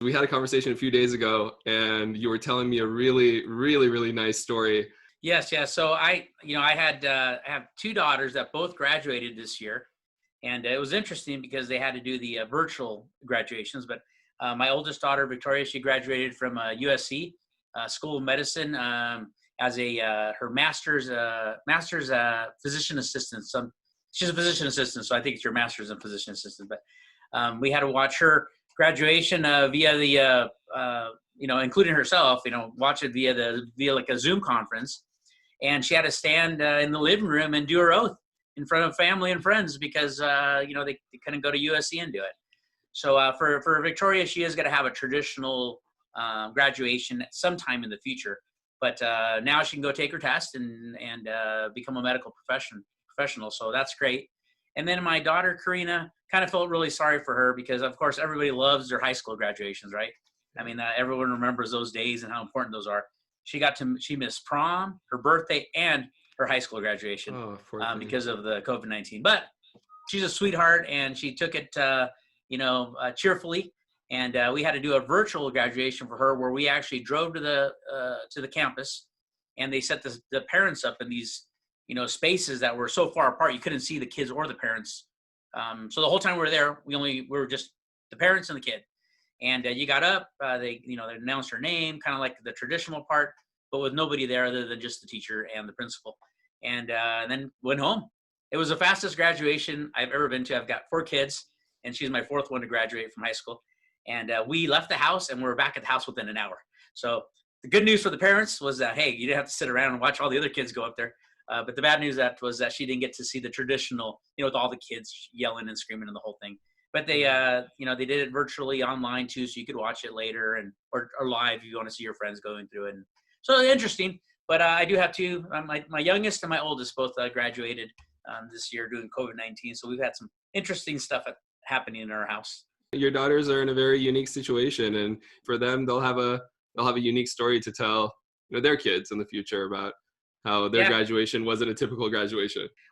We had a conversation a few days ago and you were telling me a really nice story. Yes, yes. So I have two daughters that both graduated this year, and it was interesting because they had to do the virtual graduations. But my oldest daughter, Victoria, she graduated from USC School of Medicine as a her master's physician assistant. She's a physician assistant, so I think it's your master's in physician assistant. But we had to watch her graduation via the including herself, watch it via like a Zoom conference. And she had to stand in the living room and do her oath in front of family and friends because they couldn't go to USC and do it. So for Victoria, she is going to have a traditional graduation sometime in the future. But now she can go take her test and become a medical professional. So that's great. And then my daughter Karina, kind of felt really sorry for her because of course everybody loves their high school graduations, right? I mean, everyone remembers those days and how important those are. She missed prom, her birthday, and her high school graduation because of the COVID-19. But she's a sweetheart, and she took it, cheerfully. And we had to do a virtual graduation for her, where we actually drove to the campus, and they set the parents up in these, spaces that were so far apart you couldn't see the kids or the parents. So the whole time we were there, we were just the parents and the kid. And you got up, they announced her name, kind of like the traditional part, but with nobody there other than just the teacher and the principal. And then went home. It was the fastest graduation I've ever been to. I've got 4 kids, and she's my 4th one to graduate from high school. And we left the house, and we were back at the house within an hour. So the good news for the parents was that, hey, you didn't have to sit around and watch all the other kids go up there. But the bad news was that she didn't get to see the traditional, with all the kids yelling and screaming and the whole thing. But they did it virtually online too, so you could watch it later or live if you want to see your friends going through it. And so interesting. But I do have 2. My youngest and my oldest both graduated this year doing COVID-19. So we've had some interesting stuff happening in our house. Your daughters are in a very unique situation, and for them, they'll have a unique story to tell, their kids in the future about how their graduation wasn't a typical graduation.